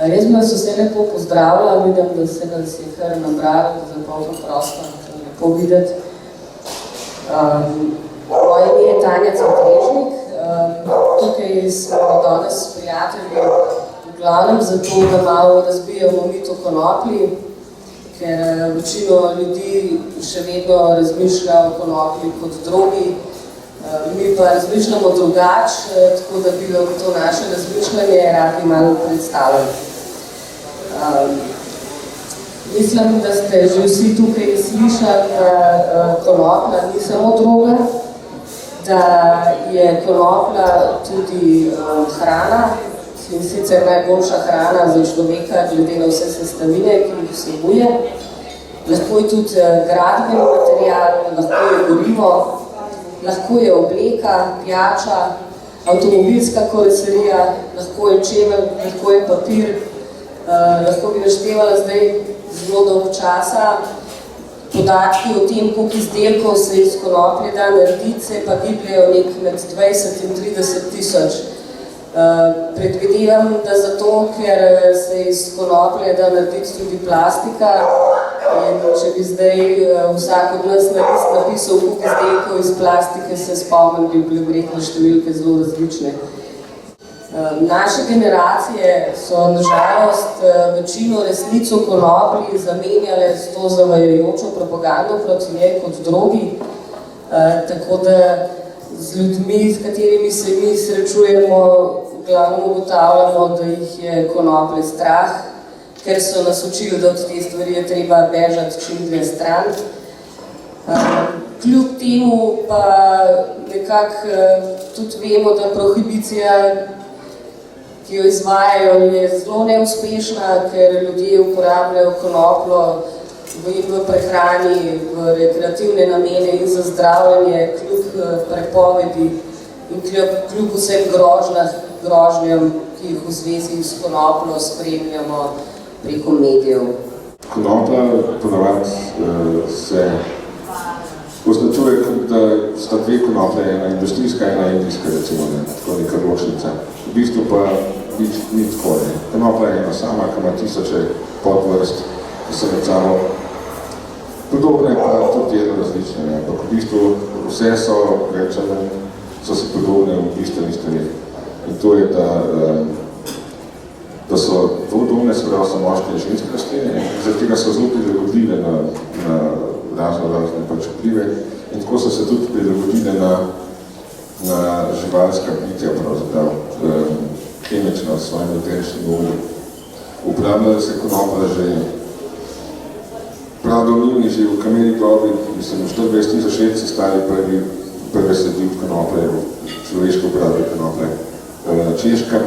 Res bi vas vse lepo pozdravila, vidim, da se nas je kar nabrali, za polno prostor, lepo videti. Moje ime je Tanja Cvetrežnik, tukaj smo danes s prijatelji v glavnem zato, da malo razbijamo mit o konoplji, ker večino ljudi še vedno razmišlja o konoplji kot drogi. Mi pa razmišljamo drugače, tako da bi vam to naše razmišljanje radi malo predstavili. Mislim, da ste že vsi tukaj slišali, da konoplja ni samo droga, da je konoplja tudi hrana, in sicer najboljša hrana za človeka, glede na vse sestavine, ki jih vsebuje. Lahko je tudi gradbeni material, lahko je gorivo, lahko je obleka, pijača, avtomobilska karoserija, lahko je čevelj, lahko je papir, lahko bi naštevala zdaj zelo dolgo časa. Podatki o tem, koliko izdelkov se iz konoplje da narediti, se pa gibljajo nek med 20 in 30 tisoč. Predvidevam, da zato, ker se iz konoplje da narediti tudi plastika in če bi zdaj vsak od nas napisal, koliko izdelkov iz plastike se spomnim, bi bile verjetno številke zelo različne. Naše generacije so nažalost večino resnic o konoplji zamenjale s to zavajajočo propagando proti njej kot drogi, tako da z ljudmi, s katerimi se mi srečujemo, glavno ugotavljamo, da jih je konoplje strah, ker so nas učili, da od te stvari je treba bežati čim dlje stran. Kljub temu pa nekako tudi vemo, da prohibicija, ki jo izvajajo, je zelo neuspešna, ker ljudje uporabljajo konopljo v prehrani, v rekreativne namene in za zdravljenje, kljub prepovedi in kljub vsem grožnjam, ki jih v zvezi s konopljo spremljamo preko medijev. Konoplja ponavadi se označuje, da sta dve konoplje, ena industrijska, ena indijska, recimo, tako neka ločnica. V bistvu pa ni tako. Konoplja je ena sama, ki ima tisoče podvrst, ki so med samo podobne, pa tudi jedno različne. Ampak v bistvu vse so, rečemo, so si podobne v bistvenih stvareh. In to je, da so dvodobne, se pravi, so moške in ženske rastline, zaradi tega so zelo prilagodljive na razne pač vplive in tako so se tudi prilagodile na živalska bitja, pravzaprav, kemično, s svojim nutričnim oljem. Uporabljala se konoplja že pravdolini, že v kameni dobi, mislim, 24 000 let se stali prve sledi konoplje, človeške uporabe konoplje na Češkem,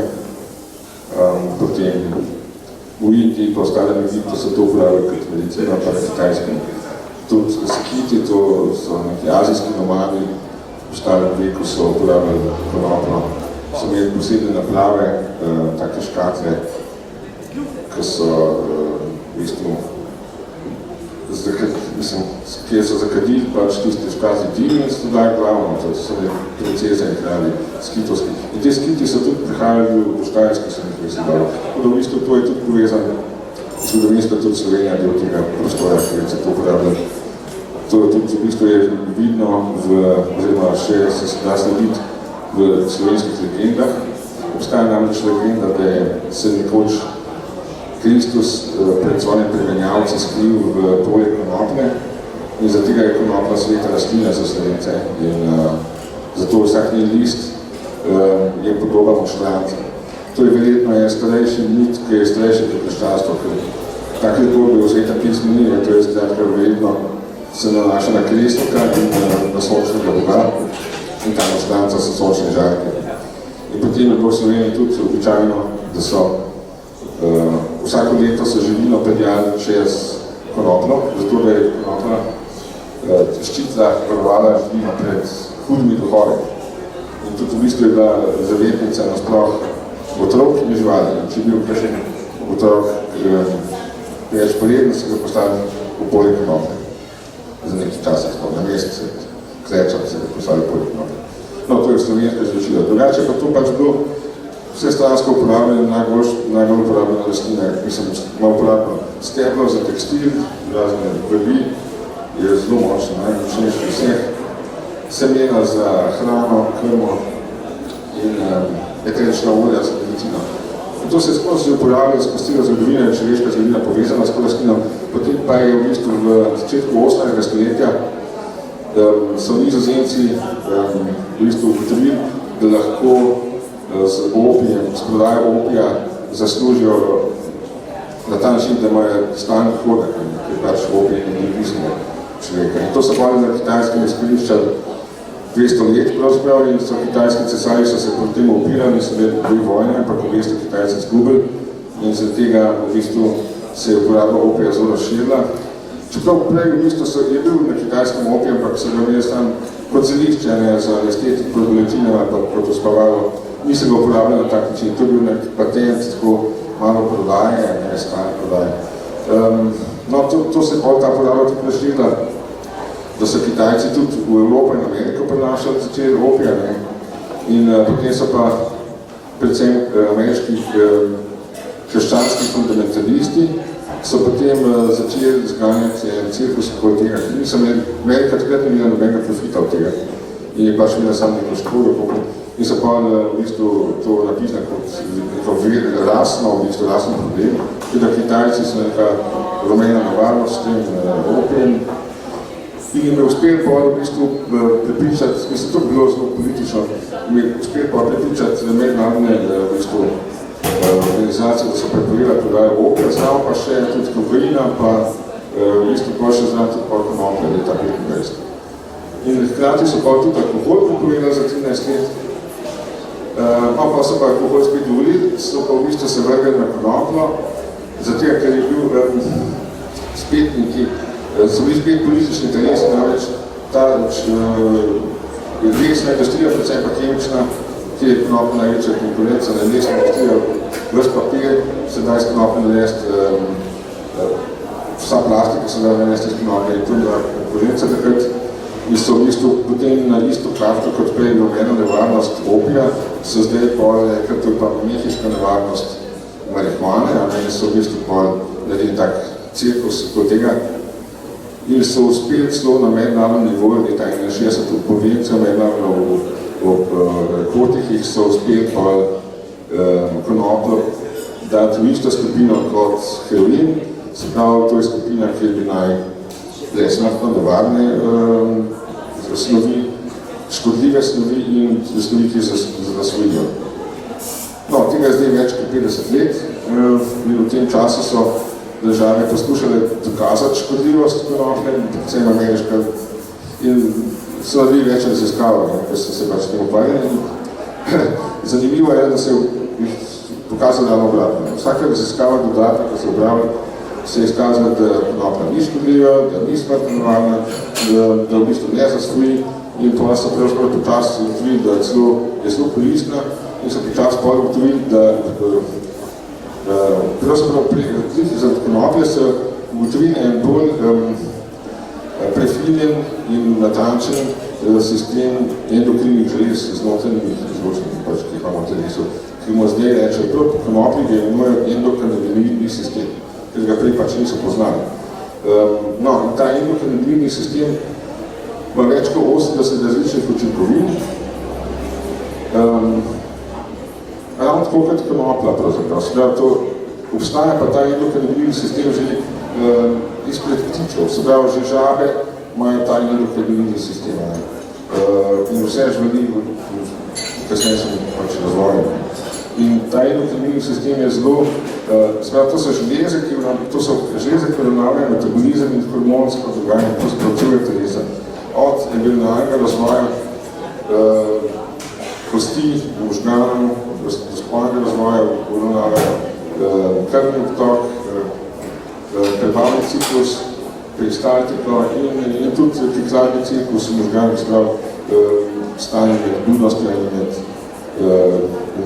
potem v Indiji, pa ostalem Egiptu so to uporabljali kot medicina, pa na Kitajskem. Tudi Sikiti, to so neki azijski nomadi, v starem veku so uporabljali konopljo, so imeli posebne naprave, take škatle, ki so v bistvu kjer so zakadili pač tiste škazi dim in so dali glavno, to so princeze in kralji skitovski. In te skiti so tudi prihajali v Štajerski, so nekaj sedali. Tako da v bistvu to je tudi povezano, zgodovinsko tudi Slovenija del tega prostora, ki se to uporablja. To tudi v bistvu je vidno, oziroma še se da slediti v slovenskih legendah. Obstaja namreč legenda, da je se nekoč Kristus pred svojim premenjavci skril v polje konoplje in zaradi tega je konoplja sveta rastlina za Slovence in zato vsak njen list je podoben moštrant. To je verjetno starejši mit, ki je starejši kot krščanstvo, ker tak lepo v sveta pismi ni, to je skratka verjetno se nanaša na Kristoka in na sončnega Boga in ta moštranca so sončne žarke. In potem je bilo v Sloveniji tudi običajno, da so vsako leto se živino peljali čez konopljo, zato da je konoplja ščitila, varovala živino pred hudimi duhovi. In tudi v bistvu je bila zavetnica nasploh otrok in živali. In če je bil kakšen otrok več poleden, se ga postavili v polje konoplje. Za nekaj časa, na mesec, kreča se ga postavili v polje konoplje. No, to je slovenska izločila. Drugače pa to pač bilo vsestransko uporabljene, najbolj uporabljene rastline, ima uporabljeno steblo za tekstil, razne vebi, je zelo močno, najmočnejši vseh, semena za hrano, krmo in eterična olja za medicino. In to se je skozi uporabljalo skozi celo zgodovino, človeška zgodovina povezana s rastlinom, potem pa je v bistvu v začetku 18. stoletja so Nizozemci v bistvu ugotovili, da lahko z opijem, s prodajo opija zaslužijo na ta način, da imajo stalni hodek, ker pač opij in nevisno človeka. In to so pa na kitajskem izkoriščali 200 let pravzaprav in so kitajski cesarji so se proti temu upirali, so bili dve vojne, ampak v bistvu Kitajci izgubili in zaradi tega v bistvu se je uporaba opija zelo razširila. Čeprav prej v bistvu je bil na kitajskem opij, ampak so ga imeli tam kot zelišče, za estetik, kot bolečine ali pa kot uspavalo. Ni se ga uporabljali na tak način. To je bil nek patent, tako malo prodaje, ne stane prodaje. No, to se pa ta poraba tudi razširila, da so Kitajci tudi v Evropo in Ameriko prenašali začeli opija, ne? In potem so pa predvsem ameriški krščanski fundamentalisti so potem začeli zganjati cirkus okoli tega, ker nisem Amerika takrat ne imela nobenega profita od tega in je pač imela samo neko škodo in so pa v bistvu to napisali kot neko rasno problem, tudi da Kitajci so neka rumena nevarnost s tem opijem in jim je uspel pa v bistvu prepričati, mislim, to bilo zelo politično, jim je uspel pa prepričati mednarodne v bistvu organizacije, da so prepovedali prodajo opija, znamo pa še tudi kokaina, pa v bistvu pa še znamo tudi pa konoplje leta 25. In hkrati so pa tudi alkohol prepovedali za 13 let, pa so pa alkohol spet dovolili, so pa v bistvu se vrgli na konopljo, zato ker je bil spet neki so bili spet politični interesi, namreč ta lesna industrija, predvsem pa kemična, ki je konoplja največja konkurenca na lesna industrija, vrst papir, se da iz konoplje narediti, vsa plastika se da narediti iz konoplje in to je konkurenca takrat. In so v bistvu potem na isto karto, kot prej rumena nevarnost opija, so zdaj rekli, to je pa mehiška nevarnost marihuane, in so v bistvu naredili tak cirkus kot tega. In so uspeli celo na mednarodnem nivoju, leta 61 konvencija mednarodno ob narkotikih, so uspeli pa konopljo dati v isto skupino kot heroin, se pravi, to je skupina, kjer bi naj smrtno nevarne snovi, škodljive snovi in snovi, ki zasvojijo. No, tega je zdaj več kot 50 let in v tem času so države poskušale dokazati škodljivost konoplje, predvsem ameriška, in so naredili več raziskavali, ker so se pač tem ukvarjali. Zanimivo je, da se je pokazalo ravno obratno. Vsaka raziskava dodatna, ko se obrali, se je izkazala, da konoplja ni škodljiva, da ni smrtno nevarna, da v bistvu ne zasvoji in pa so pravzaprav počasi ugotovili, da je zelo koristna in so počasi ugotovili, da pravzaprav za konoplje so ugotovili en bolj prefinjen in natančen sistem endokrinih želez znotrajnih izločenih, ki jih imamo v telesu, ki mu zdaj reče, prav konoplji ga imajo endokrinih sistem, ker ga prej pač niso poznali. No, in ta endokrinih sistem ima več kot 80 različnih učinkovin, ravno tako kot konoplja pravzaprav. Sedaj to obstaja pa ta endokrinih sistem že izpred ptičev. Sedaj že žabe imajo ta endokrinih sistem. In vse živali kasneje so pač razvojene. In ta endokrinih sistem je zelo, sedaj to so železe, ki uravnavajo metabolizem in hormonsko dogajanje, to sporočuje telesa. Od embrionalnega razvoja kosti, možganov, do spolnega razvoja uravnavajo krvni obtok, prebavni ciklus, peristaltiko in tudi fikzalni ciklus v možganih stanje med budnostjo in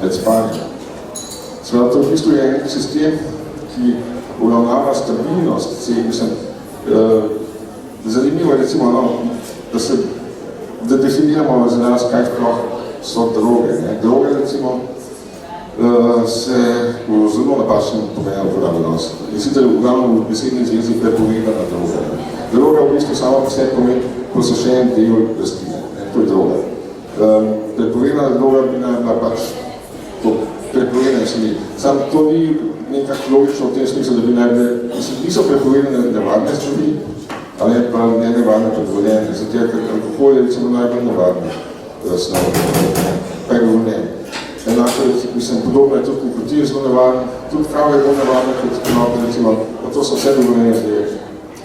med spanjem. Seveda, to v bistvu je en sistem, ki uravnava stabilnost. Zanimivo je recimo, da definiramo za nas, kaj sploh so droge. Droge recimo se v zelo napačnem pomenu uporablja danes. In sicer v glavnem v besedni zvezi prepovedana droga. Droga v bistvu samo po sebi pomeni posušen del rastline. To je droga. Prepovedana droga bi naj bila pač to prepovedane snovi. Sam to ni nekako logično v tem smislu, da bi naj bile, niso prepovedane nevarne snovi, ali pa ne nevarne predvoljene, zato ker alkohol je recimo najbolj nevarna snov, pa je dovoljen. Enako, mislim, podobno je tudi nikotin zelo nevaren, tudi kava je bolj nevarna kot konoplja, recimo, pa to so vse dovoljene zdaj,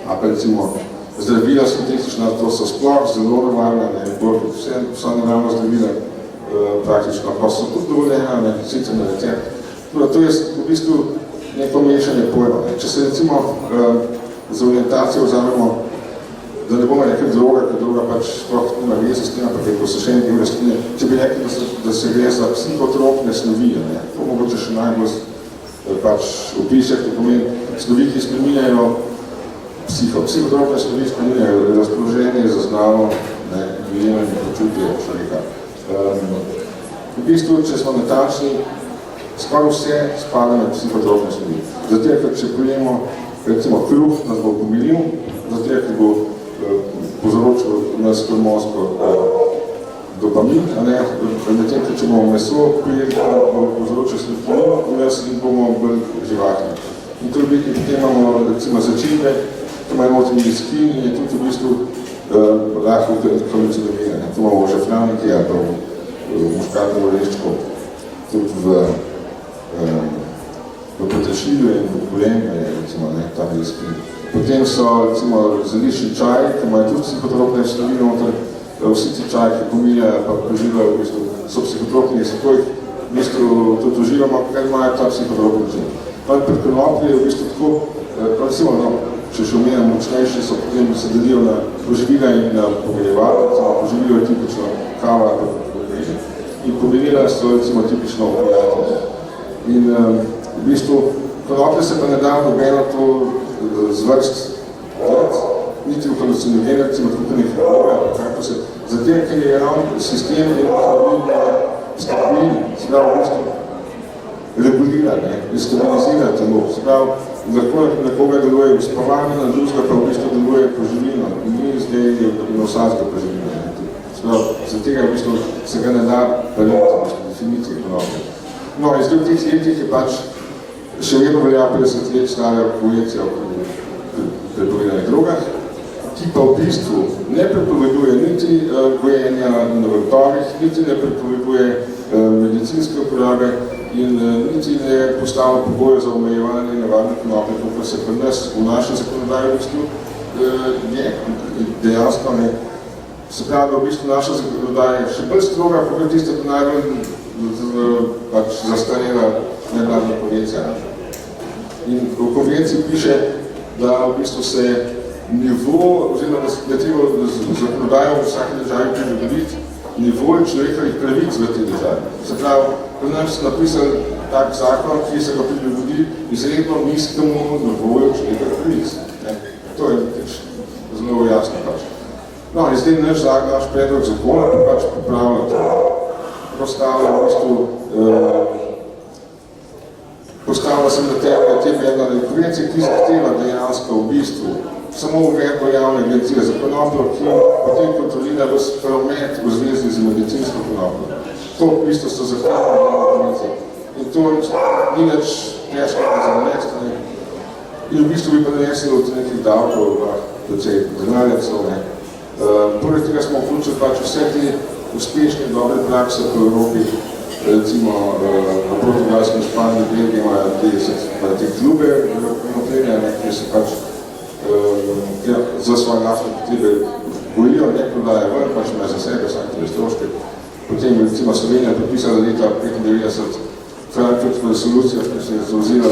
a pa recimo zdravila sintetična, to so sploh zelo nevarna, ne, bolj kot vsa naravna zdravila praktično, pa so tudi dovoljena, ne, sicer na recept. To je v bistvu neko mešanje pojma. Ne. Če se recimo za orientacijo vzamemo, da ne bomo rekli droga, ker droga pač sploh nima veze s tem, ampak je posušen del rastline. Če bi rekli, da se gre za psihotropne snovi, ne, to mogoče še najbolj pač opisek, to pomeni snovi, ki spreminjajo psihotropne snovi, spreminjajo razpoloženje, zaznavo, življenje in počutje človeka. V bistvu, če smo natančni, skoraj vse spada med psihotropne snovi. Zato, ker če pojemo recimo kruh, nas bo pomiril, zato, ker bo povzročil nas mozgo dopamin, medtem, ker če bomo meso pojeli, bo povzročil sladkornin in bomo bolj živahni. In to bi, potem imamo recimo začimbe, to imamo otimilski in je tudi v bistvu lahko halucinogene. To imamo v žafraniki ali pa v muškatnem oreščku, tudi v potrešilju in v golenju je recimo ta milski. Potem so recimo zeliščni čaj, ki imajo tudi psihotropne snovi noter. Vsi ti čaji, ki pomiljajo pa preživajo, v bistvu, so psihotropni, zato jih v bistvu tudi uživamo, ker imajo ta psihotropni učinek. Pa pri konoplji je v bistvu tako, recimo, če še omenjam močnejši, so potem se delijo na poživila in na pomirjevala, poživilo je tipično kava in pomirjela so recimo tipično opijati. In v bistvu konoplje se pa ne da nobeno to zvrst, niti v halucinogene, recimo tukaj nekaj kako se, zatem, ker je ravno sistem stabil, se pravi v bistvu regulira, stabilizira telo, se pravi, lahko nekoga deluje uspavanje, na drugega pa v bistvu deluje poživljeno in ni zdaj nosarska poživljena. Se pravi, za tega v bistvu se ga ne da pariti, definicije konoplje. No, in zdaj v teh letih je pač še vedno velja 50 let stara konvencija o prepovedanih drogah, ki pa v bistvu ne prepoveduje niti gojenja na vrtovih, niti ne prepoveduje medicinske uporabe in niti ne postavlja pogoje za omejevanje nevarne konoplje, kot se pri nas v našem zakonodaju v bistvu je dejansko ne. Se pravi, da v bistvu naša zakonodaja je še bolj stroga, kot je tista najbolj pač zastarela mednarodna konvencija. In v konvenciji piše, da v bistvu se nivo, oziroma da je treba zakonodajo v vsaki državi prilagoditi nivo človekovih pravic v tej državi. Se pravi, pri nas so napisali tak zakon, ki se ga prilagodi izredno nizkemu nivoju človekovih pravic. To je zelo jasno pač. No, in zdaj naš predlog zakona pa pač popravlja to. Postavlja v bistvu postavila sem na te mednarodne konvencije, ki zahteva dejansko v bistvu samo uvedbo javne agencije za konopljo, ki potem kontrolira ves promet v zvezi z medicinsko konopljo. To v bistvu so zahtevane javne konvencije. In to ni več težkega za narediti. In v bistvu bi pa nanesli od nekih davkov, precej denarjacov. Poleg tega smo vključili pač vse te uspešne dobre prakse po Evropi, recimo na Portugalskem, Španiji, Belgiji imajo te klube konopljenja, ki se pač za svoje naftne potrebe gojijo, ne prodajo ven, pač imajo za sebe vsake stroške. Potem recimo Slovenija podpisala leta 1995 Frankfurt resolucijo, ki se je zauzela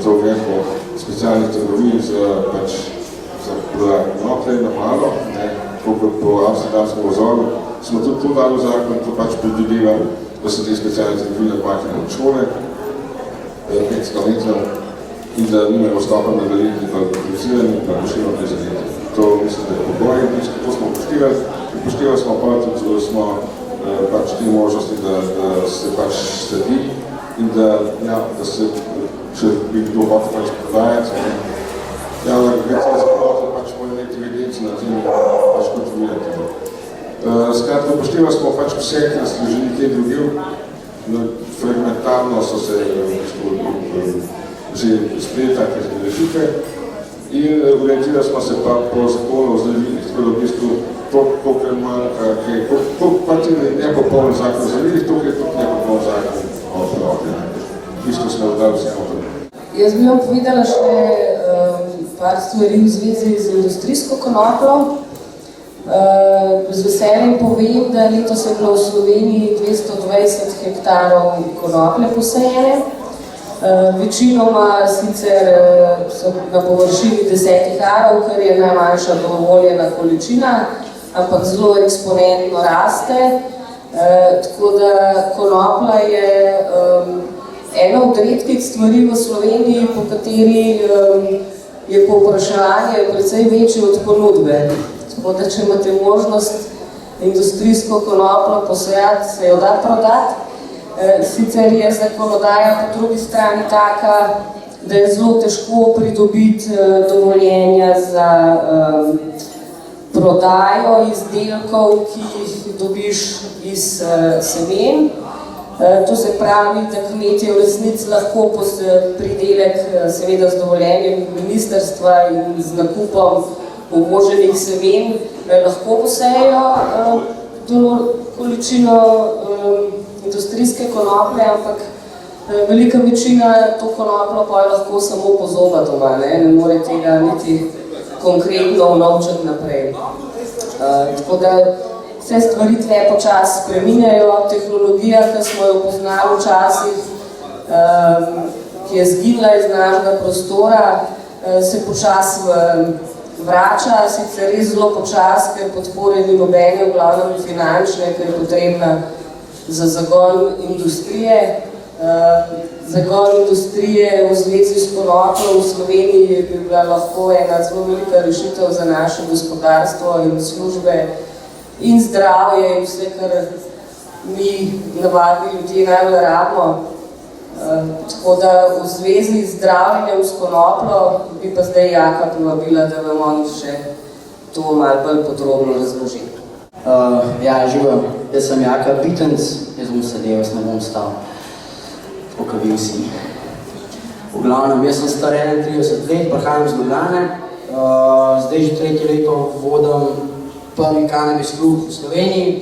za uvedbo specialnih trgovin za konoplje na malo, po amsterdamskem vzoru. Smo tudi to dali v zakon, to pač predvideva, da so te specialne trgovine odmaknjene od šole, 500 metrov, in da nimajo vstopa na galeriji, pa komplicirani, pa poštevno prezadeti. To mislim, da je pogoj, in to smo upoštevali. Upoštevali smo pa tudi, da smo pač te možnosti, da se pač sledi in da se, če bi kdo hotel pač prodajati, da več se zaproti, pač morajo imeti evidenci na tem, pač kot videti. Skratka, upošteva smo pač vse, ki nas leži nekje drugil, fragmentarno so se že sprejeli take rešitve in orientirali smo se pa po zakonu o zdravilih, tako da v bistvu koliko manjka, koliko pač je nepopoln zakon o zdravilih, toliko je tudi nepopoln zakon o proti. V bistvu smo dali vse opre. Jaz bi vam povedala še par stvari v zvezi z industrijsko konoplo. Z veseljem povem, da letos je bilo v Sloveniji 220 hektarov konoplje posajene. Večinoma sicer so na površini 10 arov, kar je najmanjša dovoljena količina, ampak zelo eksponentno raste. Tako da konopla je ena od redkih stvari v Sloveniji, po kateri je povpraševanje precej večje od ponudbe. Tako da, če imate možnost industrijsko konoplo posejati, se jo da prodati. Sicer je zakonodaja po drugi strani taka, da je zelo težko pridobiti dovoljenja za prodajo izdelkov, ki jih dobiš iz semen. To se pravi, da kmetje v resnici lahko pridelek, seveda z dovoljenjem ministrstva in z nakupom uvoženih semen, lahko posejejo količino industrijske konoplje, ampak velika večina to konoplo pa lahko samo pozoba doma, ne more tega niti konkretno unovčati naprej. Tako da vse stvari tle počasi spreminjajo, tehnologija, ki smo jo poznali včasih, ki je zginila iz našega prostora, se počasi vrača, sicer res zelo počasi, ker podpore ni nobene, v glavnem finančne, ker je potrebna za zagon industrije. Zagon industrije v zvezi s konoplo v Sloveniji bi bila lahko ena zelo velika rešitev za naše gospodarstvo in službe in zdravje in vse, kar mi navadni ljudje najbolj rabimo. Tako da v zvezi z zdravljenjem s konoplo bi pa zdaj Jaka povabila, da vam on še to malo bolj podrobno razloži. Ja, živo, jaz sem Jaka Bitenc, jaz bom sedel, jaz ne bom stal, pokavil si. V glavnem, jaz sem star 31 let, prihajam z Ljubljane, zdaj že 3. leto vodim prvi kanabis klub v Sloveniji.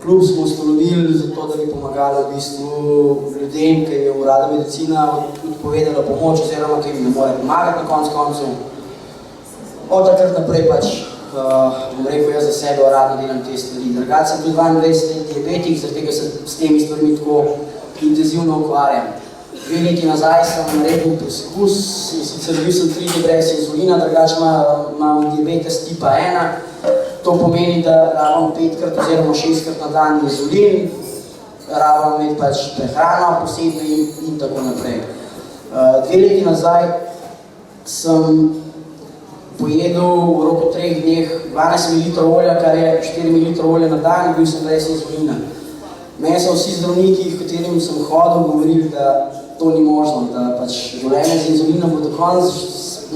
Klub smo ustanovili zato, da bi pomagali v bistvu ljudem, ki je uradna medicina odpovedala pomoč, oziroma ki jim ne more pomagati na koncu. Od takrat naprej pač, bom rekel, jaz za sebe uradno delam te stvari. Drugače sem tudi 22 let diabetik, zaradi tega se s temi stvarmi tako intenzivno ukvarjam. 2 leti nazaj sem naredil poskus, in sicer bil sem 3 dni brez insulina, drugače imam diabetes tipa 1. To pomeni, da rabim 5-krat oziroma 6-krat na dan insulin, rabim imeti pač prehrano posebej in tako naprej. 2 leti nazaj sem pojedel v roku 3 dneh 12 ml olja, kar je 4 ml olja na dan, in bil sem brez insulina. Meni so vsi zdravniki, v katerim sem hodil, govorili, da to ni možno, da pač življenje z insulinom bo do konca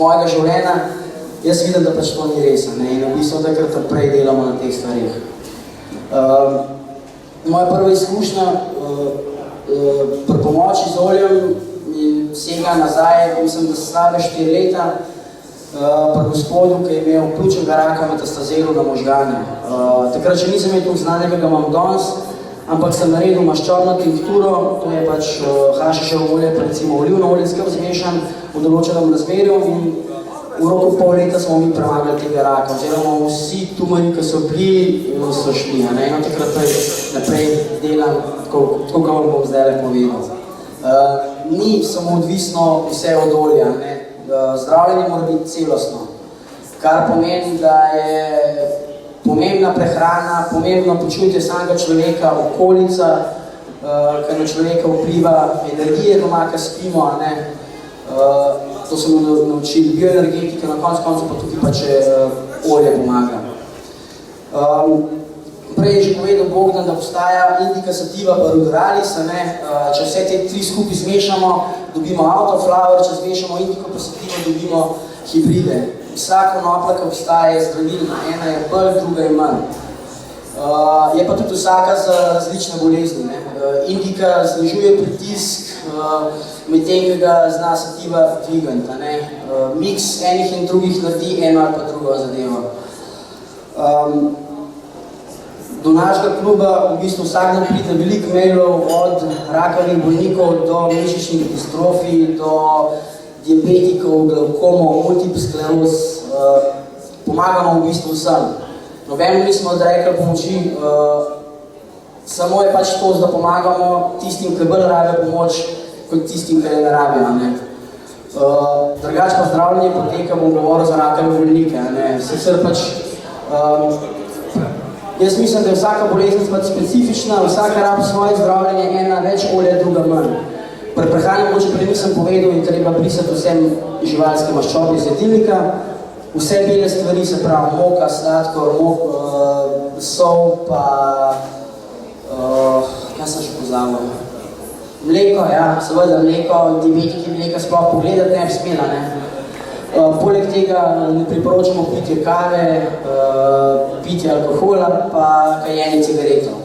mojega življenja. Jaz vidim, da pač to ni res, in v bistvu takrat naprej delamo na teh stvarih. Moja prva izkušnja pri pomoči z oljem sega nazaj, mislim, da slabe 4 leta, pri gospodu, ki je imel pljučnega raka metastazelo na možganje. Takrat še nisem imel toliko znanja, ki ga imam danes, ampak sem naredil maščobno tinkturo, to je pač hašiševo olje, pa recimo olivno olje skrb zmešan v določenem razmerju, in v roku pol leta smo mi premagali tega raka, oziroma vsi tumori, ki so bili, so šli. In takrat naprej delam, tako kot vam bom zdaj povedal. Ni samo odvisno vse od olja, zdravljenje mora biti celostno, kar pomeni, da je pomembna prehrana, pomembno počutje samega človeka, okolica, ki na človeka vpliva, energije doma, ki spimo, to smo naučili, bioenergetike, na koncu pa tukaj pa če olje pomaga. Prej je že povedal Bogdan, da obstaja indica sativa pa ruderalis, če vse te tri skupaj zmešamo, dobimo autoflower, če zmešamo indico pa sativa, dobimo hibride. Vsaka konoplja, ki obstaja, je zdravilna, ena je bolj, druga je manj. Je pa tudi vsaka za različne bolezni. Indica znižuje pritisk, medtem, ki ga zna sativa dvigati. Miks enih in drugih naredi eno ali pa drugo zadevo. Do našega kluba v bistvu vsak dan pride veliko mailov od rakavih bolnikov do mišičnih distrofij, do diabetikov, glaukomov, multiple skleroz. Pomagamo v bistvu vsem. Nobeno nismo odrekli pomoči, samo je pač to, da pomagamo tistim, ki bolj rabijo pomoč, kot tistim, ki ne rabijo. Drugače pa zdravljenje poteka, bom govoril za rakave bolnike. Sicer pač, jaz mislim, da je vsaka bolezen specifična, vsaka rab svoje zdravljenje, ena več olje, druga manj. Pri prehrani mogoče prej nisem povedal, je treba brisati vsem živalske maščobe iz jedilnika, vse bele stvari, se pravi moka, sladkor, sol, pa kaj sem še pozabil? Mleko, ja, seveda mleko, diabetiki mleka sploh pogledati ne bi smela, Poleg tega ne priporočamo pitje kave, pitje alkohola, pa kajenje cigaretov.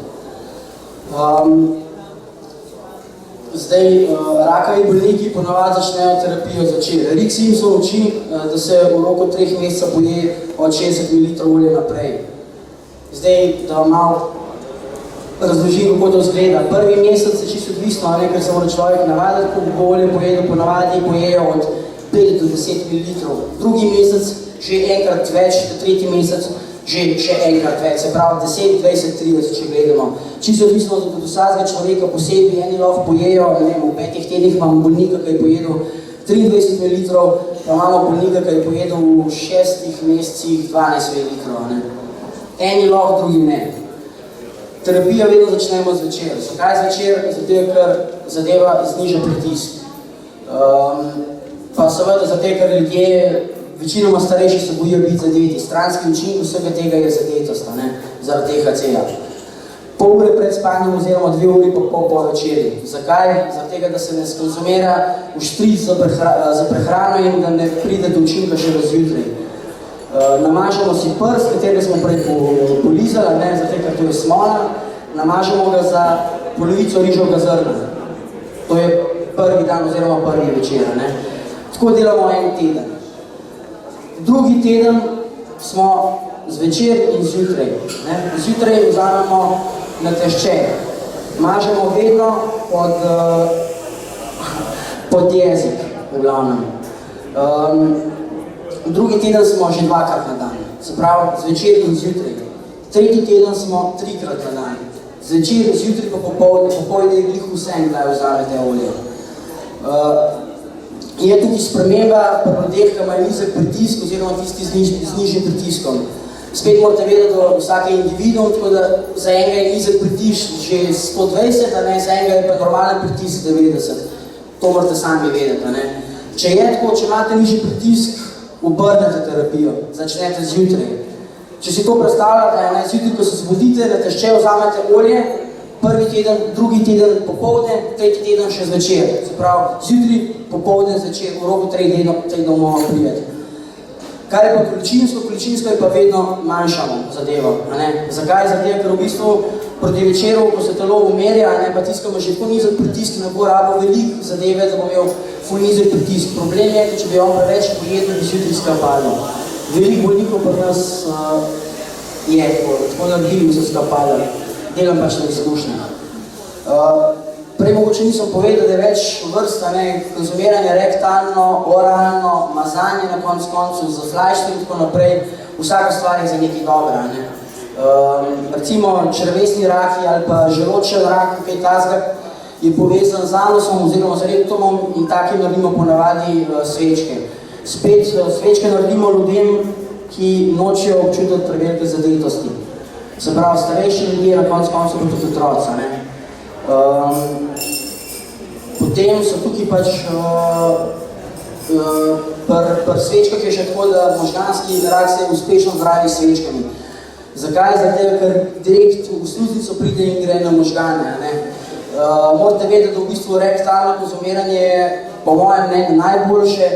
Zdaj, rakavi bolniki ponavadi začnejo terapijo začeti. Rick Simpson uči, da se v roku 3 meseca poje od 60 ml olje naprej. Zdaj, da vam malo razložim, kako to izgleda. Prvi mesec je čisto odvisno, ker se mora človek navaditi, ko bo olje pojedel, ponavadi pojejo od 5 do 10 ml. Drugi mesec že enkrat več, tretji mesec že še enkrat več, se pravi 10, 20, 30, če gledamo. Čisto odvisno od vsakega človeka posebej, eni lahko pojejo, v 5 tednih imamo bolnika, ki je pojedel 23 ml, pa imamo bolnika, ki je pojedel v 6 mesecih 12 ml. Eni lahko, drugi ne. Terapija vedno začnemo zvečer. Zakaj zvečer? Zato, ker zadeva zniža pritisk. Pa seveda zato, ker ljudje, večinoma starejši se bojijo biti zadeti. Stranski učinek vsega tega je zadetost, zaradi THC-ja. Pol ure pred spanjem oziroma 2 uri pa pol po večeri. Zakaj? Zaradi tega, da se ne skonzumira vštric za prehrano in da ne pride do učinka še razjutraj. Namažemo si prst, katerega smo prej polizali, zato ker to je smola. Namažemo ga za polovico rižovega zrna. To je prvi dan oziroma prvi večer. Tako delamo en teden. Drugi teden smo zvečer in zjutraj. Zjutraj vzamemo na tešček. Mažemo vedno pod jezik, v glavnem. Drugi teden smo že 2-krat na dan, se pravi zvečer in zjutraj. Tretji teden smo 3-krat na dan. Zvečer, zjutraj pa popoldne je glih vsem, kdaj vzamete olje. Je tudi sprememba pri ljudeh, ki imajo nizek pritisk oziroma tisti z nižjim pritiskom. Spet morate vedeti, da vsak je individuum, tako da za enega je nizek pritisk že 120, za enega je pa normalen pritisk 90. To morate sami vedeti. Če je tako, če imate nižji pritisk, obrnete terapijo, začnete zjutraj. Če si to predstavljate, zjutraj, ko se zbudite, na tešče vzamete olje, prvi teden, drugi teden popoldne, tretji teden še zvečer. Se pravi, zjutraj, popoldne, zvečer, v roku 3 tednov moramo priveti. Kar je pa količinsko je pa vedno manjšamo zadevo. Zakaj? Zato, ker v bistvu proti večeru, ko se telo umerja, pa tiskamo že ful nizek pritisk, ne bo rabo veliko zadeve, da bo imel ful nizek pritisk. Problem je, če bi on preveč pojedel, bi zjutraj skapalo. Veliko bolnikov pri nas je tako naredili, bi se skapalo. Delam pač na izkušnjah. Prej mogoče nisem povedal, da je več vrsta, konzumiranje rektalno, oralno, mazanje na koncu, zaflajšti in tako naprej. Vsaka stvar je za nekaj dobra. Recimo črevesni raki ali pa želočev rak, kaj tazga, je povezan z anusom oziroma z rektumom in takim naredimo ponavadi svečke. Spet svečke naredimo ljudem, ki nočejo občutiti prevelike zadetosti. Se pravi, starejši ljudje, na koncu pa tudi otroci. Potem so tukaj pač pri svečkah je še tako, da možganski rak se uspešno zdravi s svečkami. Zakaj? Zato, ker direkt v sluznico pride in gre na možgane. Morate vedeti, da v bistvu rektalno konzumiranje je po mojem mnenju najboljše,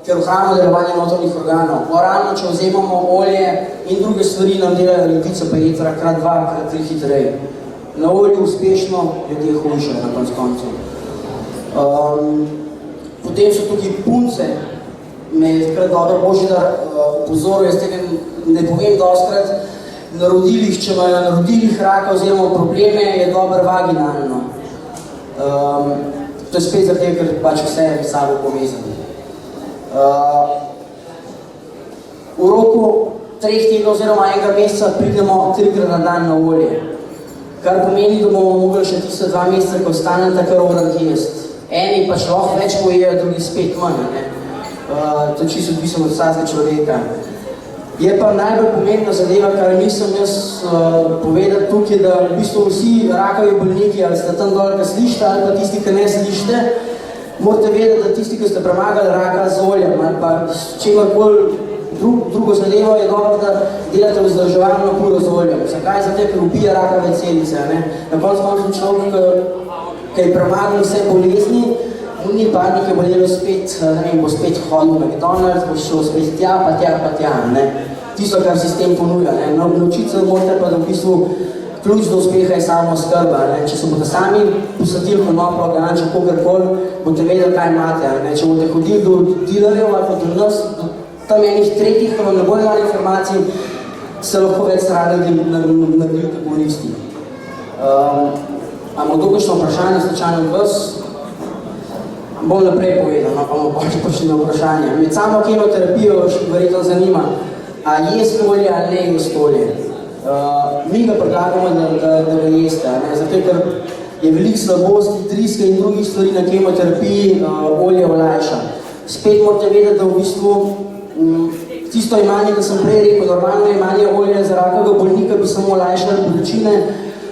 ker ohranja delovanje notranjih organov. Oralno, če vzemamo olje in druge stvari, nam delajo ledvica pa jetra krat 2, krat 3 hitreje. Na olju uspešno, ljudje hujše na koncu. Potem so tukaj punce, me je takrat dobro Božidar upozoril, jaz tega ne povem dostkrat, na rodilih, če imajo na rodilih raka oziroma probleme, je dobro vaginalno. To je spet zato, ker pač vse je s sabo povezano. V roku 3 tednov oziroma 1 meseca pridemo 3-krat na dan na olje, kar pomeni, da bomo mogli še tiste 2 meseca, ko ostaneta kar obrant jesti. Eni pač lahko več pojejo, drugi spet manj. To je čisto odvisno od vsakega človeka. Je pa najbolj pomembna zadeva, kar nisem jaz povedati tukaj, da v bistvu vsi rakavi bolniki, ali ste tam dol, ki slišite, ali pa tisti, ki ne slišite, morate vedeti, da tisti, ki ste premagali raka z oljem, ali pa s čemarkoli drugo zadevo, je dobro, da delate vzdrževalno kuro z oljem. Zakaj? Zato, ker ubija rakave celice. Na koncu človek, ki je premagal vse bolezni, ni pa nekaj bolelo spet, bo spet hodil v McDonald's, bo šel spet tja, pa tja. Tisto, kar sistem ponuja. Naučiti se morate pa, da v bistvu ključ do uspeha je samo skrba. Če se boste sami posadili konoplo, ganča, kogarkoli, boste vedeli, kaj imate. Če boste hodili do dealerjev ali pa do nas, tam enih tretjih, ko vam ne bojo imeli informacij, se lahko več stradili naredili tako listi. Imamo dokajšno vprašanje, slučajno od vas? Bom naprej povedal, pa bomo počeli na vprašanje. Med samo kemoterapijo verjetno zanima, a jesti olje ali ne jesti olje. Mi ga predlagamo, da ga jeste, zato ker je veliko slabosti, driske in drugih stvari na kemoterapiji olje olajša. Spet morate vedeti, da v bistvu tisto imanje, da sem prej rekel, normalno imanje olja za rakavega bolnika bi samo olajšali bolečine,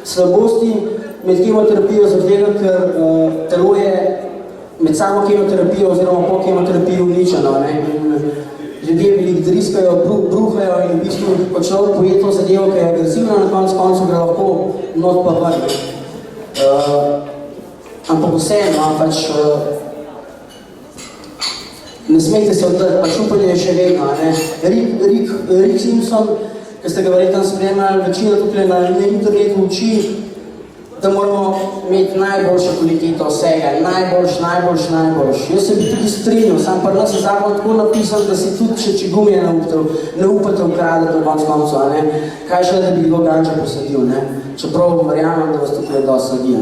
slabosti med kemoterapijo, zato ker telo je med samo kemoterapijo oziroma po kemoterapiji uničeno. Ljudje veliko driskajo, bruhajo in v bistvu pa človek poje to zadevo, ki je agresivna, na koncu gre lahko not pa ven. Ampak vseeno, pač ne smete se oddati, pač upanje je še vedno. Rick Simpson, ki ste ga verjetno spremljali, večina tukaj na internetu uči, da moramo imeti najboljšo kvaliteto vsega, najboljš. Jaz se bi tudi strinjal, sam pa nas je zakon tako napisan, da si tudi če gumije ne upate ukradati v koncu, kaj še da bi kdo ganča posadil, čeprav verjamem, da vas tukaj dosti sadi.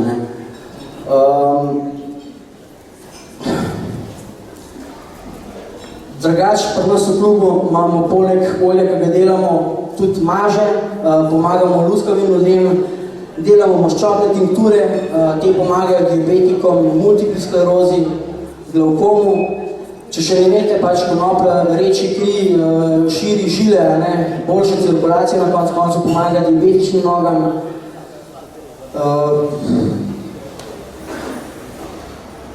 Drugač, pri nas v klubu imamo poleg olja, ki ga delamo, tudi maže, pomagamo luskavim ljudem, delamo maščobne tinkture, te pomagajo diabetikom, multipli sklerozi, glaukomu. Če še ne veste, pač konoplja reči kri, širi žile, boljša cirkulacija na koncu pomaga diabetičnim nogam.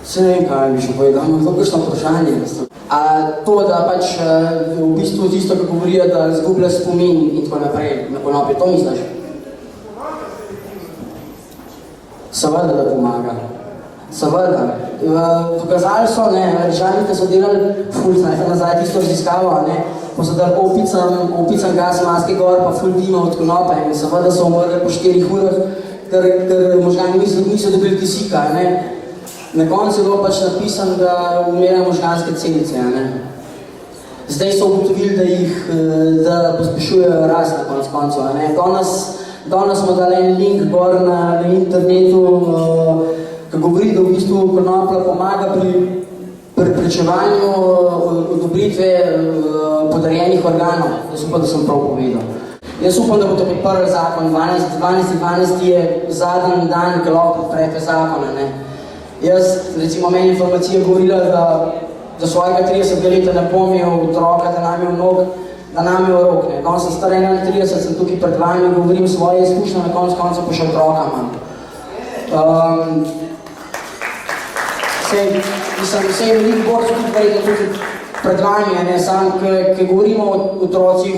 Se ne vem, kaj bi še povedal, imam kakšno vprašanje. To, da pač v bistvu tisto, ki govorijo, da izgublja spomin in tako naprej na konoplje, to misliš? Seveda, da pomaga. Seveda. Dokazali so, Američani, ki so delali nazaj tisto raziskavo, pa so dali opicam gas, maske gor, pa ful dima od konope in seveda so umrli po 4 urah, ker možgani niso dobili kisika. Na koncu je bilo pač napisan, da umirajo možganske celice. Zdaj so ugotovili, da pospešujejo rast na koncu. Danes smo dali en link gor na internetu, ki govori, da v bistvu konoplja pomaga pri preprečevanju odobritve podarjenih organov. Jaz upam, da sem prav povedal. Jaz upam, da boste podprli zakon. 12. je zadnji dan, ki lahko podprete zakone. Jaz, recimo, meni informacija govorila, da svojega 30 leta ne bom imel otroka, da nam je vnok, da nam je rok. Danes sem star 31, sem tukaj pred vami, govorim svoje izkušnje, na koncu pa še otroka imam. Vsej veliko borcev tudi verjetno tukaj pred vami, sam, ki govorimo o otrocih,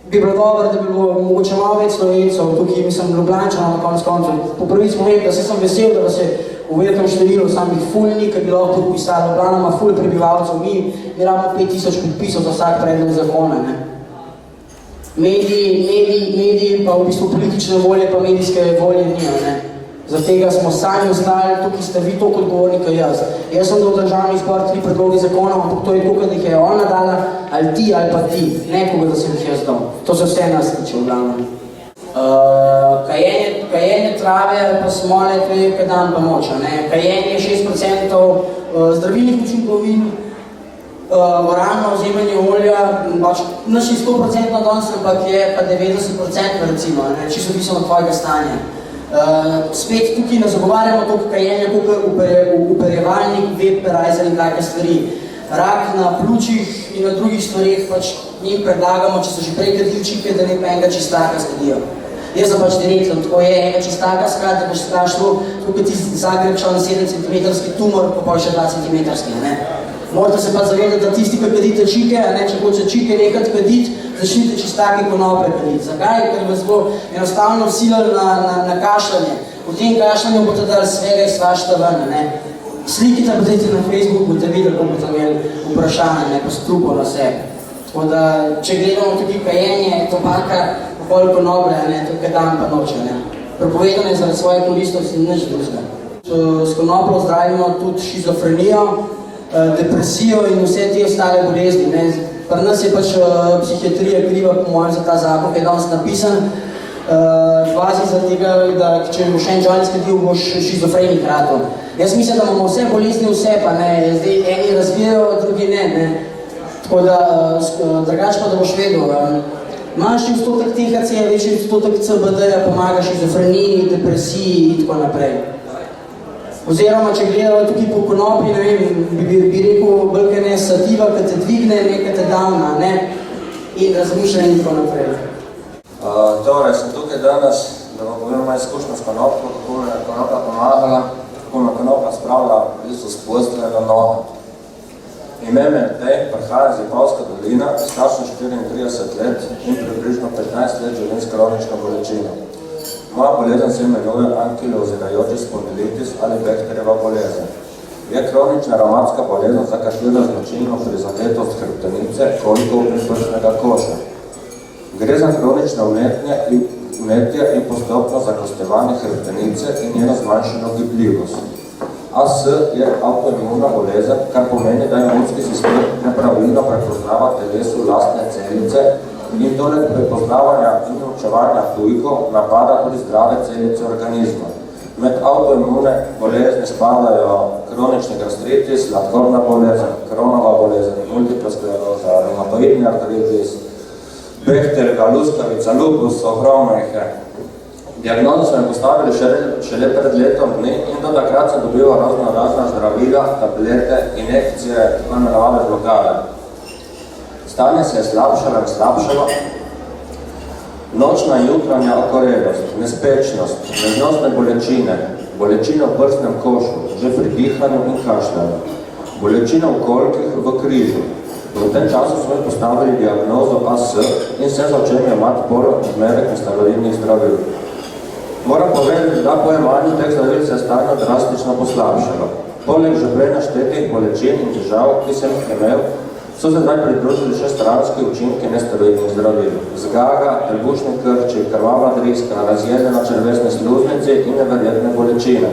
bi bilo dobro, da bi bilo mogoče malo več Slovencev, tukaj mislim Ljubljančanov na konec koncev. Po prvič povem, da sem vesel, da se v velikem številu samih fulni, ki bi lahko podpisali. Ljubljana ima ful prebivalcev, mi rabimo 5000 podpisov za vsak predlog zakona. Ne? Mediji pa v bistvu politične volje pa medijske volje nijo. Ne? Zaradi tega smo sami ostali, tukaj ste vi toliko odgovorni, kot jaz. Jaz sem dal državni zbor 3 predloge zakonov, ampak to je tukaj, da jih je ona dala, ali ti, nekoga, da sem jih jaz dal. To se vse nas tiče v glavnem. Kajenje trave pa smole, to je kaj dan pa noč. Kajenje je 6% zdravilnih učinkovin, oralno vzemanje olja, naš je 100% danes, ampak je pa 90% recimo, čisto pisano od tvojega stanja. Spet tukaj ne zagovarjamo toliko kajenja, koliko uperjevalnik, vaporizer in take stvari. Rak na pljučih in na drugih stvarih pač njim predlagamo, če so že prej kadili čike, da ne pa enega čistaka skadijo. Jaz sem pač direktno, tako je enega čistaka skrat, da boš strašlo, tukaj ti Zagrebčal na 7 cm tumor, pa še 2 cm. Morate se pa zavedati, da tisti, ki kadite čike, če hoče čike nekaj kaditi, začnite čistake konoplje kaditi. Zakaj? Ker vas bo enostavno vsilili na kašljanje. V tem kašljanju boste dali svega iz svašta ven. Slikite pa dajte na Facebooku, boste videli, ko boste imeli vprašanje, pa strupo na sebi. Tako da, če gledamo tudi kajenje, tobaka, pol konoplje, to kaj dan pa noče. Prepovedano je zaradi svoje koristosti in nič drugega. S konopljo zdravimo tudi šizofrenijo, depresijo in vse te ostale bolezni. Pri nas je pač psihiatrija kriva, po mojem, za ta zakon, ki je danes napisan, kvazi za tega, da če boš en joint skadil, boš šizofrenik ratov. Jaz mislim, da imamo vse bolezni vse, pa zdaj eni razvijajo, drugi ne. Tako da, drugače pa, da boš vedel, manjši odstotek THC, večji odstotek CBD-ja pomaga šizofreniji, depresiji in tako naprej. Oziroma, če gledamo tukaj po konoplji, ne vem, bi rekel, bolj ne sativa, ki te dvigne, nekaj te downa, in razmišljanje in tako naprej. Torej, sem tukaj danes, da vam povem moja izkušnja s konopljo, kako me je konoplja pomagala, kako me konoplja spravila v bistvu s postelja na noge. Ime me Tej, prihajam iz Vipavska dolina, staršem 34 let in približno 15 let živim s kronično bolečino. Moja bolezen se imenuje ankilozirajoči spondilitis ali Behterjeva bolezen. Je kronična revmatska bolezen, za katero značilno prizadetost hrbtenice, kolikov in prsnega koša. Gre za kronično vnetje in postopno zakostevanje hrbtenice in njeno zmanjšeno gibljivost. AS je avtoimuna bolezen, kar pomeni, da imunski sistem nepravilno prepoznava telesu lastne celice in torej prepoznavanja in učevanja tujkov napada tudi zdrave celice organizma. Med avtoimune bolezni spadajo kronični gastritis, sladkorna bolezen, Crohnova bolezen, multipla skleroza, reumatoidni artritis, Behterjeva, luskavica, lupus, ogromno jih je. Diagnozo smo postavili šele pred letom dni in do takrat sem dobil razna zdravila, tablete, injekcije, tako imenovane blokade. Stanje se je slabšalo, nočna in jutranja okorelost, nespečnost, neznosne bolečine, bolečine v prsnem košu, že pri dihanju in kašljanju, bolečine v kolkih v križu. V tem času smo postavili diagnozo AS in se začeli imati polodmerek nesteroidnih zdravil. Moram povedati, da po jemanju teh zdravil se je stanje drastično poslabšalo. Poleg že prej naštetih bolečin in težav, ki sem jih imel, so se zdaj pridružili še stranski učinki nesteroidnih zdravil. Zgaga, trebušni krči, krvava driska, razjedena črevesne sluznice in neverjetne bolečine.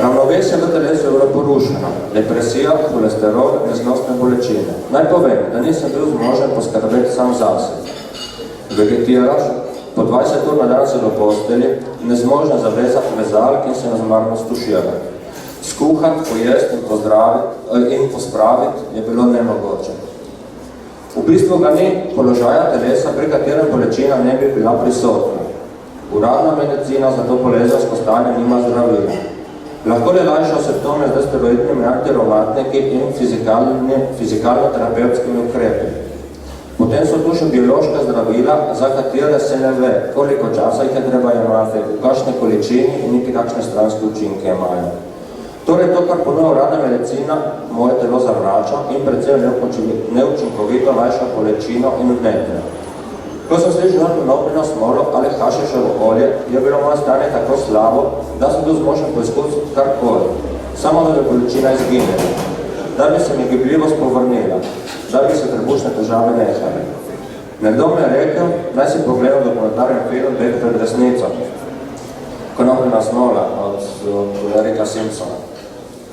Ravnovesje v telesu je bilo porušeno, depresija, holesterol, neznosne bolečine. Naj povem, da nisem bil zmožen poskrbeti sam zase. Vegetiraš, po 20 ur na dan se do postelji, nezmožen zavezati vezalk in se nezmarno stuširati. Skuhati, pojesti in pospraviti je bilo nemogoče. V bistvu ga ni položaja telesa, pri katerem bolečina ne bi bila prisotna. Uradna medicina za to bolezensko stanje nima zdravila. Lahko le lajšajo simptome z steroidnimi antireumatniki in fizikalno-terapevtskimi ukrepi. Potem so tu še biološka zdravila, za katere se ne ve, koliko časa jih je treba imati, v kakšne količini in niti kakšne stranske učinke imajo. Torej to, kar ponuja uradna medicina, moje telo zavrača in predvsem neučinkovito lajša bolečino in vnetje. Ko sem slišal konopljino smolo ali hašiševo olje, je bilo moje stanje tako slabo, da sem bil zmožen poizkusiti karkoli, samo da bi količina izginila, da bi se mi gibljivost povrnila, da bi se trebušne težave nehali. Nekdo mi je rekel, naj si pogledal dokumentarni film Beg pred resnico, konopljina smola od Erika Simpsona.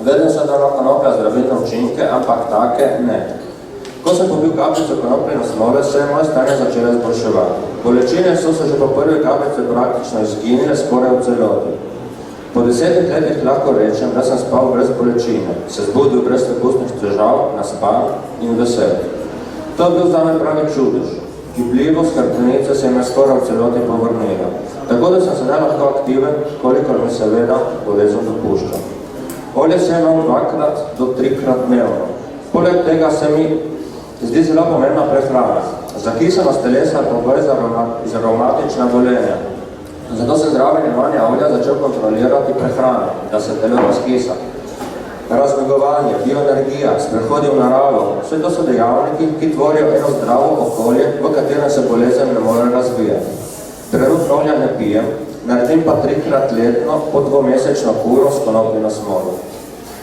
Vedel sem, da ima konoplja zdravilne učinke, ampak take ne. Ko sem pobil kapljico konopljine smole, se je moje stanje začelo izboljševati. Bolečine so se že po prvi kapljici praktično izginile skoraj v celoti. Po 10 letih lahko rečem, da sem spal brez bolečine, se zbudil brez prepustnih težav, naspan in vesel. To je bil zame pravi čudež. Gibljivost hrbtenice se mi skoraj v celoti povrnila, tako da sem sedaj lahko aktiven, kolikor mi seveda bolezen dopušča. Olje se imam 2 do 3 dnevno. Poleg tega se mi zdi zelo pomembna prehrana. Zakisanost telesa je pogoj za revmatična bolenja. Zato sem zraven jemanja olja začel kontrolirati prehrano, da se telo razkisa. Razmegovanje, bioenergija, sprehodi v naravo, vse to so dejavniki, ki tvorijo eno zdravo okolje, v katerem se bolezen ne more razvijati. Trenutno olja ne pijem, naredim pa 3 letno po 2-mesečno kuro s konopljino smolo.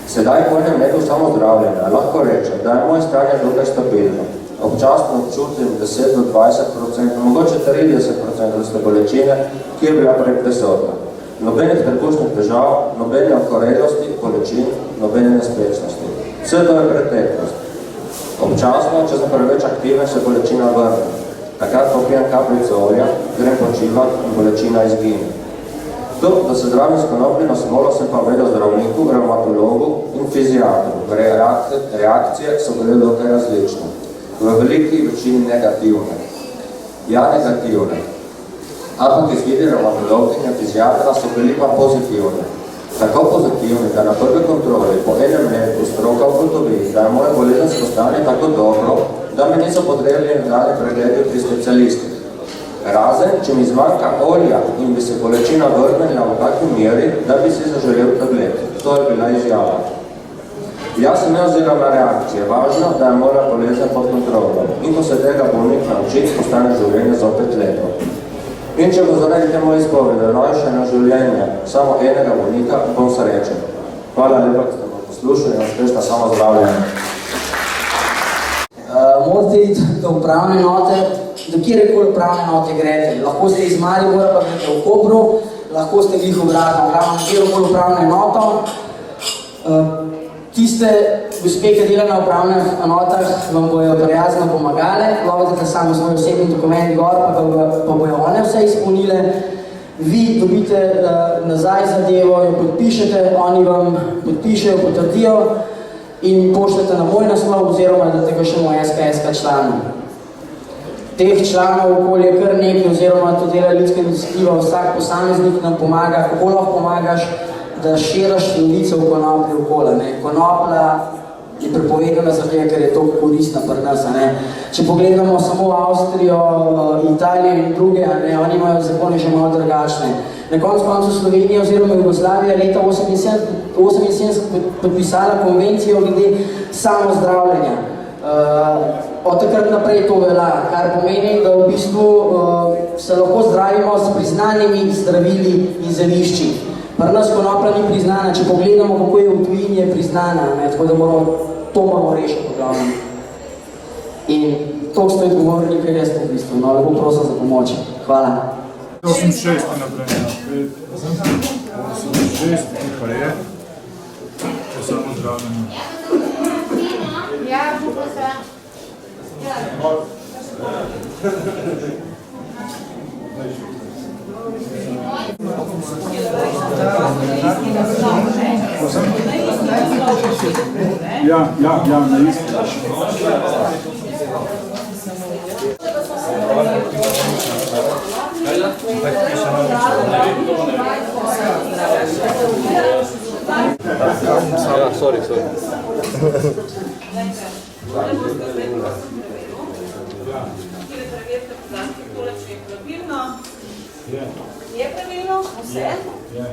Sedaj oljem nekaj samo zdravljenja, lahko rečem, da je moje stanje dokaj stabilno. Občasno občutim 10 do 20%, mogoče 30% vrste bolečine, ki je bila prej prisotna. Nobenih trebušnih težav, nobene okorelosti, bolečin, nobene nespečnosti. Vse to je preteklost. Občasno, če sem preveč aktiven, se bolečina vrne. Takrat popijem kapljico olja, grem počivat in bolečina izgine. To, da se zdravim s konopljino smolo, sem pa vedel zdravniku, revmatologu in fiziatru. Reakcije so bile dokaj različne. V veliki večini negativne. Ja, negativne. Ampak izvidi revmatologinja in fiziatra so bili pa pozitivne. Tako pozitivni, da na prvi kontroli po enem letu stroka ugotovi, da je moje bolezensko stanje tako dobro, da mi niso potrebni nadaljnji pregledi pri specialistih. Razen, če mi zmanjka olja in bi se bolečina vrnila v takvi meri, da bi si zaželel tablet. To je bila izjava. Jaz sem imel oziroma reakcije. Važno, da je moja bolezen pod kontrolom. In ko se tega bolnik nauči, postane življenje zopet lepo. In če bo zaradi te moje izpovede olajšano življenje samo enega bolnika, bom srečen. Hvala lepa, da ste me poslušali in uspešno samozdravljenje. Morate iti do upravne enote, do kjerekoli upravne enote grete. Lahko ste iz Maribora, pa grete v Kopru, lahko ste glih obratno, ravno kjerokoli upravno enoto. Tiste gospe, ki delajo na upravnih enotah, vam bojo prijazno pomagale, lovite samo svoj osebni dokument gor, pa bojo one vse izpolnile. Vi dobite nazaj zadevo, jo podpišete, oni vam podpišejo, potrdijo in pošljete na moj naslov oziroma da tega še moj SKS-ka članov. Teh članov okolje kar nekaj oziroma to dela ljudska iniciativa, vsak posameznik nam pomaga, kako lahko pomagaš, da širaš novice v konoplji okolje. Konoplja je prepovedana zato, ker je to koristna pri nas. Če pogledamo samo Avstrijo, Italijo in druge, oni imajo zakone že malo drugačne. Na koncu Slovenija oziroma Jugoslavija leta 1978 podpisala konvencijo glede samozdravljenja. Od takrat naprej to velja, kar pomeni, da v bistvu se lahko zdravimo s priznanimi zdravili in zelišči. Pri nas konoplja ni priznana, če pogledamo, kako je v tujini, je priznana, tako da to moramo rešiti v glavnem. In to ste odgovorni, kar jaz v bistvu, lepo prosim za pomoč. Hvala. 86 naprej, 86, pa je, to samo zdravljeno. Ja, bo se. Ja, na isti. Sorry. Je pravilno? Vse? Je.